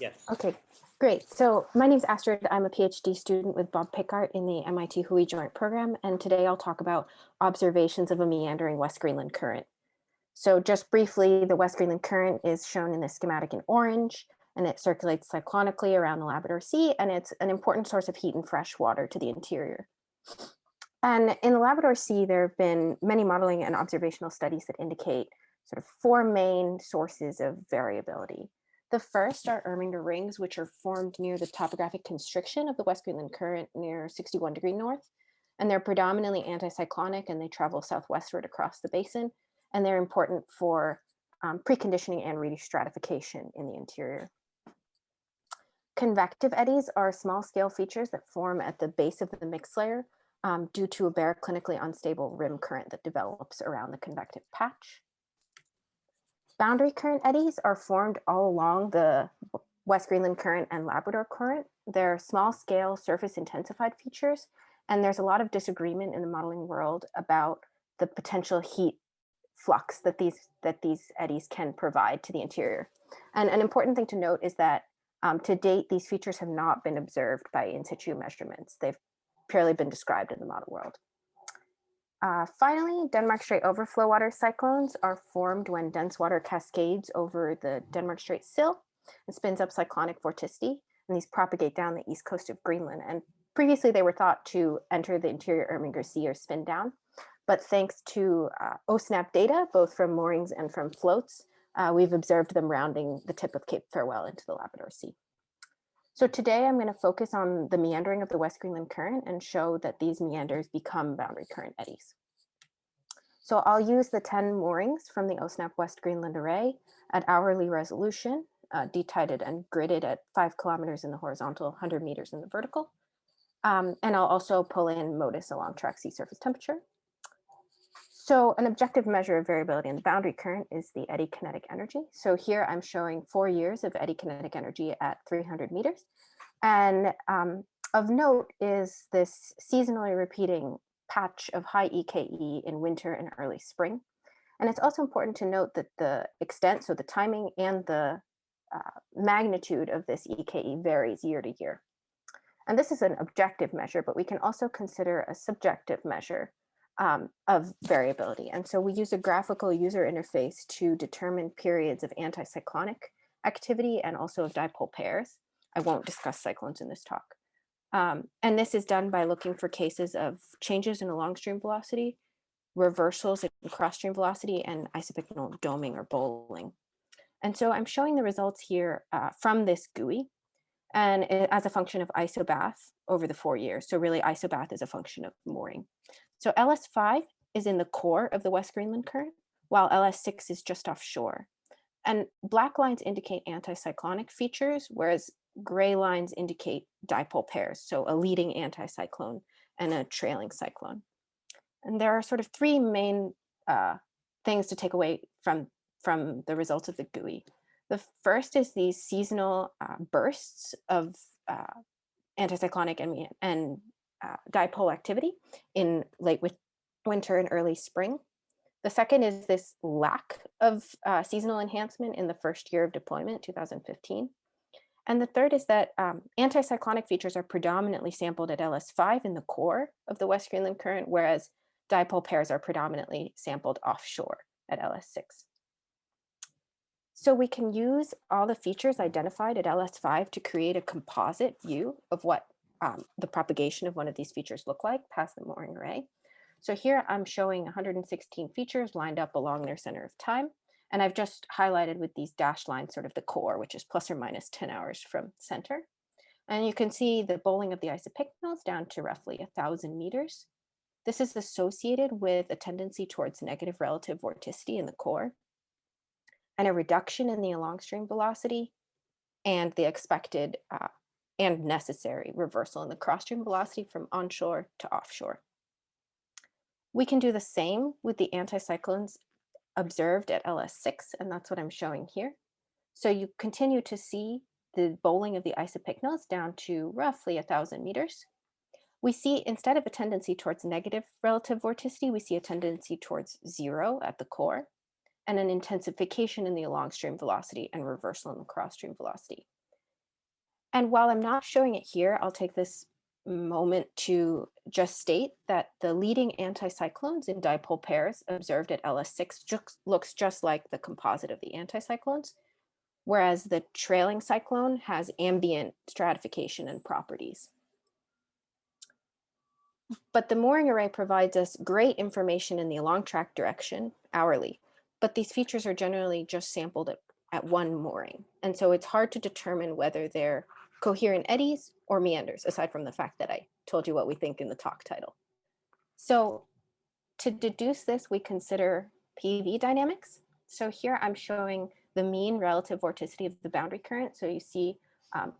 Yes. Okay, great. So my name's Astrid. I'm a PhD student with Bob Pickart in the MIT Hui Joint Program, and today I'll talk about observations of a meandering West Greenland current. So just briefly, the West Greenland current is shown in the schematic in orange, and it circulates cyclonically around the Labrador Sea, and it's an important source of heat and fresh water to the interior. And in the Labrador Sea, there have been many modeling and observational studies that indicate sort of four main sources of variability. The first are Erminger rings, which are formed near the topographic constriction of the West Greenland current near 61° north. And they're predominantly anticyclonic, and they travel southwestward across the basin. And they're important for preconditioning and restratification in the interior. Convective eddies are small scale features that form at the base of the mixed layer due to a baroclinically unstable rim current that develops around the convective patch. Boundary current eddies are formed all along the West Greenland current and Labrador current. They're small scale surface intensified features, and there's a lot of disagreement in the modeling world about the potential heat flux that these eddies can provide to the interior. And an important thing to note is that to date, these features have not been observed by in situ measurements. They've purely been described in the model world. Finally, Denmark Strait overflow water cyclones are formed when dense water cascades over the Denmark Strait sill and spins up cyclonic vorticity, and these propagate down the east coast of Greenland. And previously they were thought to enter the interior Erminger Sea or spin down, but thanks to OSNAP data, both from moorings and from floats, we've observed them rounding the tip of Cape Farewell into the Labrador Sea. So today I'm going to focus on the meandering of the West Greenland current and show that these meanders become boundary current eddies. So I'll use the 10 moorings from the OSNAP West Greenland array at hourly resolution, detited and gridded at 5 kilometers in the horizontal, 100 meters in the vertical. And I'll also pull in MODIS along track sea surface temperature. So an objective measure of variability in the boundary current is the eddy kinetic energy. So here I'm showing 4 years of eddy kinetic energy at 300 meters. And of note is this seasonally repeating patch of high EKE in winter and early spring. And it's also important to note that the extent, so the timing and the magnitude of this EKE varies year to year. And this is an objective measure, but we can also consider a subjective measure of variability. And so we use a graphical user interface to determine periods of anticyclonic activity and also of dipole pairs. I won't discuss cyclones in this talk. And this is done by looking for cases of changes in along stream velocity, reversals in cross stream velocity, and isopycnal doming or bowling. And so I'm showing the results here from this GUI and as a function of isobath over the 4 years. So really isobath is a function of mooring. So LS5 is in the core of the West Greenland current, while LS6 is just offshore. And black lines indicate anticyclonic features, whereas gray lines indicate dipole pairs, so a leading anticyclone and a trailing cyclone. And there are sort of three main things to take away from the results of the GUI. The first is these seasonal bursts of anticyclonic and dipole activity in late winter and early spring. The second is this lack of seasonal enhancement in the first year of deployment, 2015. And the third is that anticyclonic features are predominantly sampled at LS5 in the core of the West Greenland current, whereas dipole pairs are predominantly sampled offshore at LS6. So we can use all the features identified at LS5 to create a composite view of what the propagation of one of these features look like past the mooring array. So here I'm showing 116 features lined up along their center of time. And I've just highlighted with these dashed lines sort of the core, which is plus or minus 10 hours from center. And you can see the bowling of the isopycnals down to roughly 1,000 meters. This is associated with a tendency towards negative relative vorticity in the core and a reduction in the along stream velocity and the expected and necessary reversal in the cross stream velocity from onshore to offshore. We can do the same with the anticyclones observed at LS6, and that's what I'm showing here. So you continue to see the bowling of the isopycnals down to roughly 1,000 meters. We see, instead of a tendency towards negative relative vorticity, we see a tendency towards 0 at the core and an intensification in the along stream velocity and reversal in the cross stream velocity. And while I'm not showing it here, I'll take this moment to just state that the leading anticyclones in dipole pairs observed at LS6 looks just like the composite of the anticyclones, whereas the trailing cyclone has ambient stratification and properties. But the mooring array provides us great information in the along track direction hourly, but these features are generally just sampled at one mooring. And so it's hard to determine whether they're coherent eddies or meanders, aside from the fact that I told you what we think in the talk title. So to deduce this, we consider PV dynamics. So here I'm showing the mean relative vorticity of the boundary current. So you see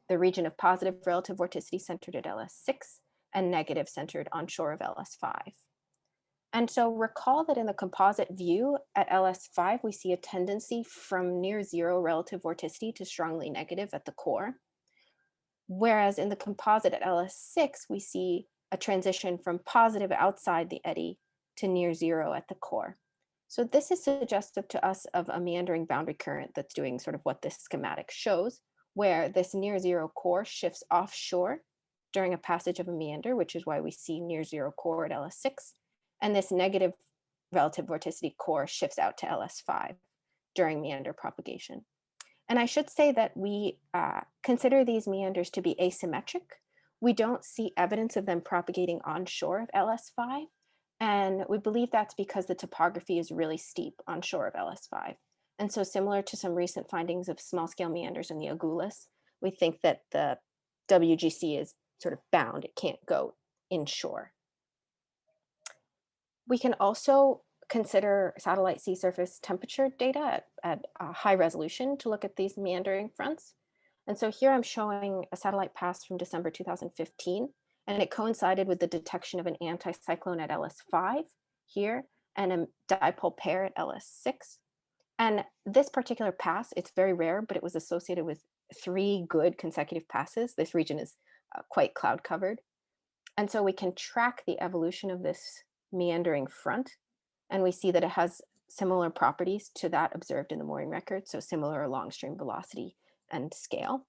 the region of positive relative vorticity centered at LS6 and negative centered onshore of LS5. And so recall that in the composite view at LS5, we see a tendency from near zero relative vorticity to strongly negative at the core. Whereas in the composite at LS6, we see a transition from positive outside the eddy to near zero at the core. So this is suggestive to us of a meandering boundary current that's doing sort of what this schematic shows, where this near zero core shifts offshore during a passage of a meander, which is why we see near zero core at LS6, and this negative relative vorticity core shifts out to LS5 during meander propagation. And I should say that we consider these meanders to be asymmetric. We don't see evidence of them propagating onshore of LS5. And we believe that's because the topography is really steep onshore of LS5. And so similar to some recent findings of small scale meanders in the Agulhas, we think that the WGC is sort of bound. It can't go inshore. We can also consider satellite sea surface temperature data at high resolution to look at these meandering fronts. And so here I'm showing a satellite pass from December 2015, and it coincided with the detection of an anticyclone at LS5 here and a dipole pair at LS6. And this particular pass, it's very rare, but it was associated with 3 good consecutive passes. This region is quite cloud covered. And so we can track the evolution of this meandering front, and we see that it has similar properties to that observed in the mooring record, so similar along stream velocity and scale.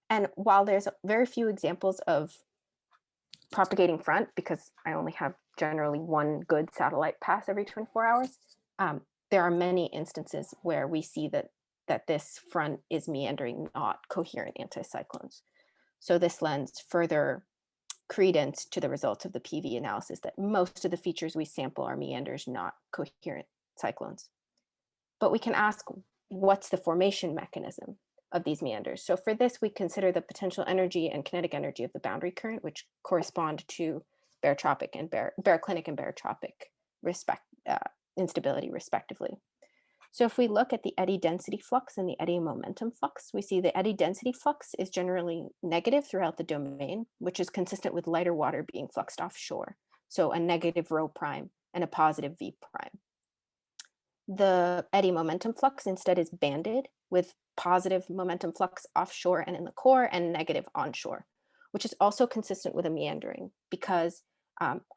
And while there's very few examples of propagating front, because I only have generally one good satellite pass every 24 hours, there are many instances where we see that this front is meandering, not coherent anticyclones. So this lends further credence to the results of the PV analysis that most of the features we sample are meanders, not coherent cyclones. But we can ask, what's the formation mechanism of these meanders? So for this, we consider the potential energy and kinetic energy of the boundary current, which correspond to barotropic and baroclinic and barotropic instability, respectively. So if we look at the eddy density flux and the eddy momentum flux, we see the eddy density flux is generally negative throughout the domain, which is consistent with lighter water being fluxed offshore. So a negative rho prime and a positive V prime. The eddy momentum flux instead is banded with positive momentum flux offshore and in the core and negative onshore, which is also consistent with a meandering because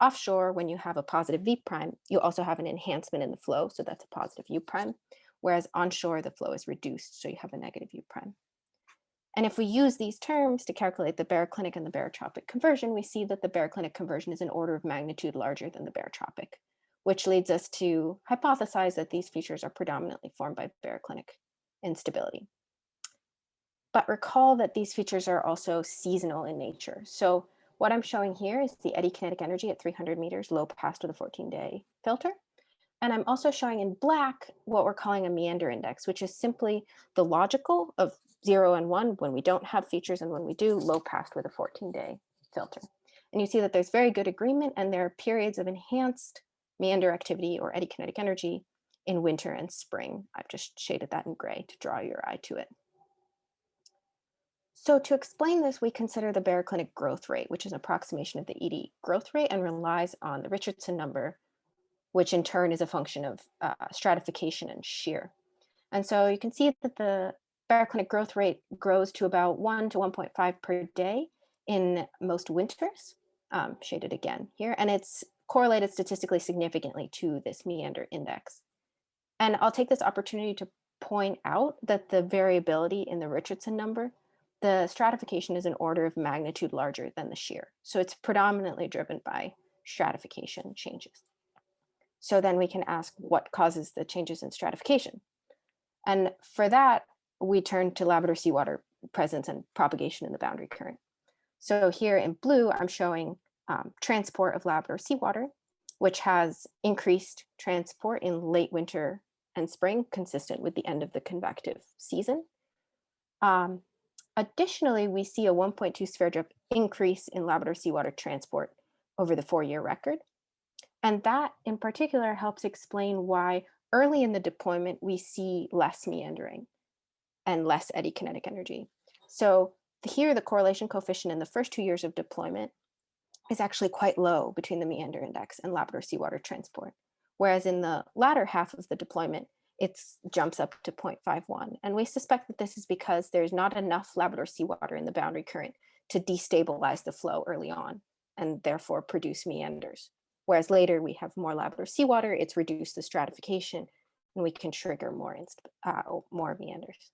offshore, when you have a positive V prime, you also have an enhancement in the flow. So that's a positive U prime. Whereas onshore, the flow is reduced. So you have a negative U prime. And if we use these terms to calculate the baroclinic and the barotropic conversion, we see that the baroclinic conversion is an order of magnitude larger than the barotropic, which leads us to hypothesize that these features are predominantly formed by baroclinic instability. But recall that these features are also seasonal in nature. So what I'm showing here is the eddy kinetic energy at 300 meters, low pass with a 14-day filter. And I'm also showing in black what we're calling a meander index, which is simply the logical of 0 and 1 when we don't have features, and when we do, low pass with a 14-day filter. And you see that there's very good agreement, and there are periods of enhanced meander activity or eddy kinetic energy in winter and spring. I've just shaded that in gray to draw your eye to it. So to explain this, we consider the baroclinic growth rate, which is an approximation of the ED growth rate and relies on the Richardson number, which in turn is a function of stratification and shear. And so you can see that the baroclinic growth rate grows to about 1 to 1.5 per day in most winters, shaded again here, and it's correlated statistically significantly to this meander index. And I'll take this opportunity to point out that the variability in the Richardson number the stratification is an order of magnitude larger than the shear. So it's predominantly driven by stratification changes. So then we can ask what causes the changes in stratification. And for that, we turn to Labrador seawater presence and propagation in the boundary current. So here in blue, I'm showing transport of Labrador seawater, which has increased transport in late winter and spring, consistent with the end of the convective season. Additionally, we see a 1.2 sphere drift increase in Labrador seawater transport over the 4-year record. And that in particular helps explain why early in the deployment, we see less meandering and less eddy kinetic energy. So here, the correlation coefficient in the first 2 years of deployment is actually quite low between the meander index and Labrador seawater transport. Whereas in the latter half of the deployment, it jumps up to 0.51. And we suspect that this is because there's not enough Labrador seawater in the boundary current to destabilize the flow early on and therefore produce meanders. Whereas later we have more Labrador seawater, it's reduced the stratification, and we can trigger more meanders.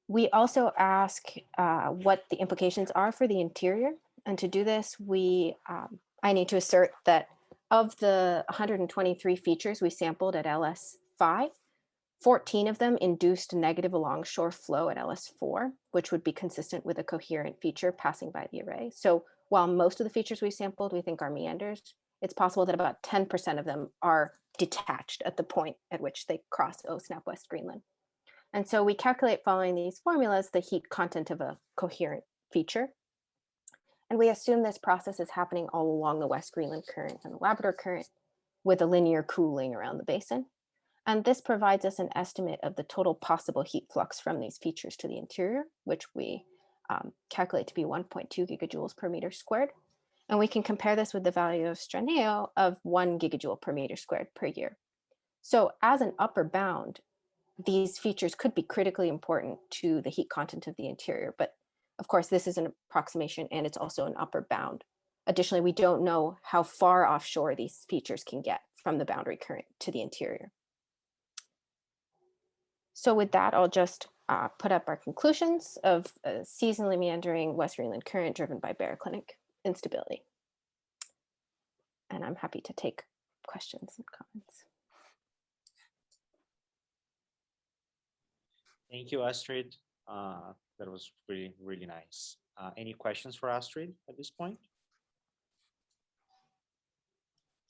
We also ask what the implications are for the interior. And to do this, I need to assert that of the 123 features we sampled at LS5, 14 of them induced negative alongshore flow at LS4, which would be consistent with a coherent feature passing by the array. So while most of the features we sampled we think are meanders, it's possible that about 10% of them are detached at the point at which they cross OSNAP West Greenland. And so we calculate, following these formulas, the heat content of a coherent feature. And we assume this process is happening all along the West Greenland current and the Labrador current with a linear cooling around the basin. And this provides us an estimate of the total possible heat flux from these features to the interior, which we calculate to be 1.2 gigajoules per meter squared. And we can compare this with the value of Straneo of 1 gigajoule per meter squared per year. So as an upper bound, these features could be critically important to the heat content of the interior, but of course, this is an approximation and it's also an upper bound. Additionally, we don't know how far offshore these features can get from the boundary current to the interior. So with that, I'll just put up our conclusions of a seasonally meandering West Greenland current driven by baroclinic instability. And I'm happy to take questions and comments. Thank you, Astrid. That was really, really nice. Any questions for Astrid at this point?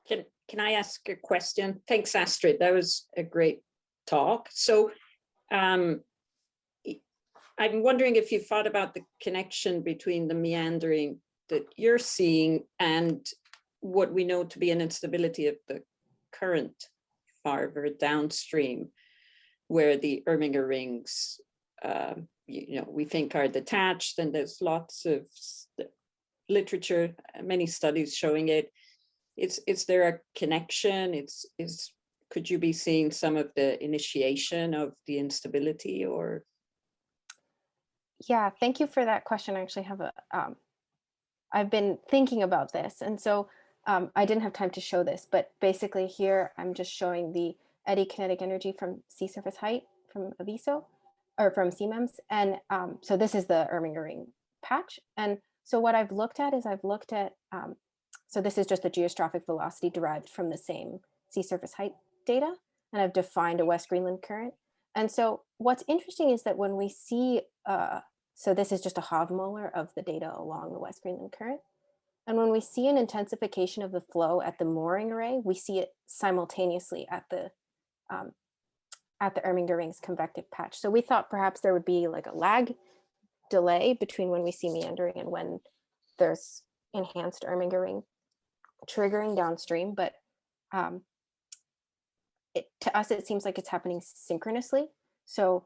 Can I ask a question? Thanks, Astrid. That was a great talk. So I'm wondering if you thought about the connection between the meandering that you're seeing and what we know to be an instability of the current farther downstream, where the Erminger rings we think are detached, and there's lots of literature, many studies showing it. Is there a connection? Could you be seeing some of the initiation of the instability, or? Yeah, thank you for that question. I actually have I've been thinking about this, and so I didn't have time to show this, but basically here I'm just showing the eddy kinetic energy from sea surface height from Aviso, or from CMEMS. And so this is the Erminger ring patch. And so what I've looked at is so this is just the geostrophic velocity derived from the same sea surface height data. And I've defined a West Greenland current. And so what's interesting is that when we see, so this is just a Hofmolar of the data along the West Greenland current. And when we see an intensification of the flow at the mooring array, we see it simultaneously at the Erminger ring's convective patch. So we thought perhaps there would be like a lag delay between when we see meandering and when there's enhanced Erminger ring triggering downstream. But to us, it seems like it's happening synchronously. So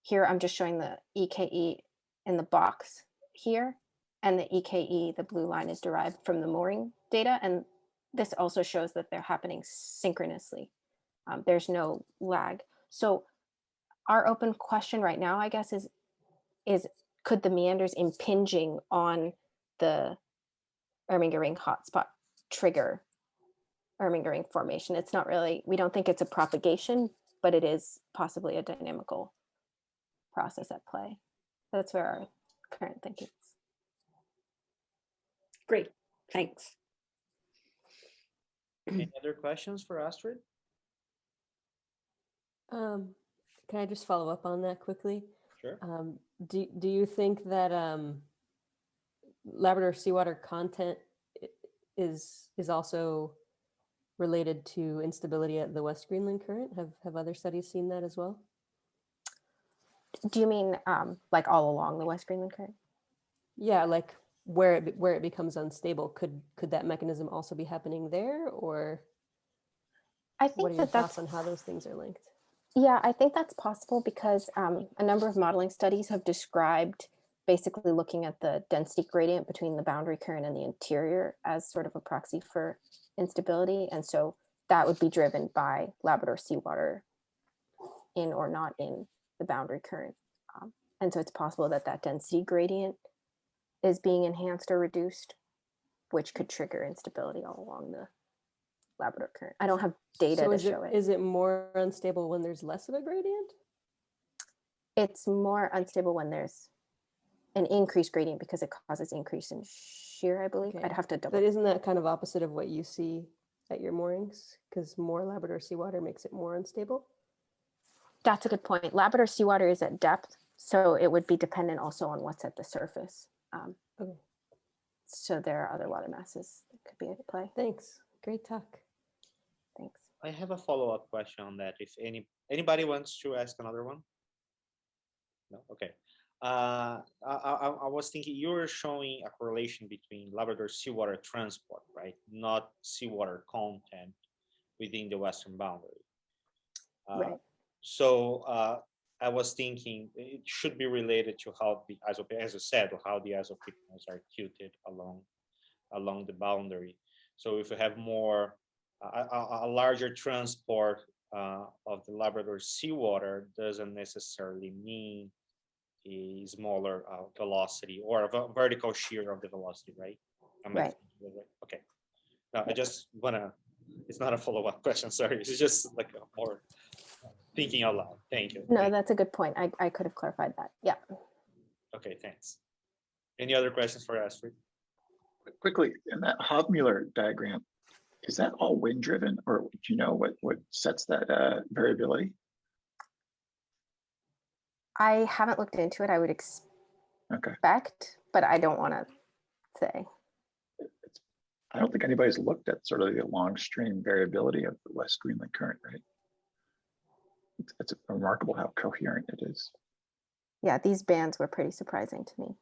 here I'm just showing the EKE in the box here, and the EKE, the blue line, is derived from the mooring data. And this also shows that they're happening synchronously. There's no lag. So our open question right now, I guess, is could the meanders impinging on the Erminger ring hotspot trigger Erminger ring formation? It's not really, we don't think it's a propagation, but it is possibly a dynamical process at play. That's where our current thinking is. Great, thanks. Any other questions for Astrid? Can I just follow up on that quickly? Sure. Do you think that Labrador seawater content is also related to instability at the West Greenland current? Have other studies seen that as well? Do you mean like all along the West Greenland current? Yeah, like where it becomes unstable. Could that mechanism also be happening there, or I what think are your that thoughts that's, on how those things are linked? yeah, I think that's possible because a number of modeling studies have described basically looking at the density gradient between the boundary current and the interior as sort of a proxy for instability. And so that would be driven by Labrador seawater in or not in the boundary current. And so it's possible that that density gradient is being enhanced or reduced, which could trigger instability all along the Labrador current. I don't have data So to show it. is it more unstable when there's less of a gradient? It's more unstable when there's an increased gradient because it causes increase in shear, I believe. Okay. I'd have to double. But isn't that kind of opposite of what you see at your moorings? Because more Labrador seawater makes it more unstable? That's a good point. Labrador seawater is at depth, so it would be dependent also on what's at the surface. Okay. So there are other water masses that could be at play. Thanks. Great talk. Thanks. I have a follow-up question on that. If anybody wants to ask another one? No? Okay. I was thinking you were showing a correlation between Labrador seawater transport, right? Not seawater content within the western boundary. Right. So I was thinking it should be related to how the as you said, how the isopycnals are tilted along the boundary. So if you have more a larger transport of the Labrador seawater, doesn't necessarily mean a smaller velocity or a vertical shear of the velocity, right? Right. Okay. No, I just wanna. It's not a follow-up question. Sorry, it's just like a more thinking out loud. Thank you. No, that's a good point. I could have clarified that. Yeah. Okay, thanks. Any other questions for Astrid? Quickly, in that Hofmuller diagram, is that all wind driven, or do you know what sets that variability? I haven't looked into it. I would Okay. expect, but I don't want to say. I don't think anybody's looked at sort of the long stream variability of the West Greenland current, right? It's remarkable how coherent it is. Yeah, these bands were pretty surprising to me.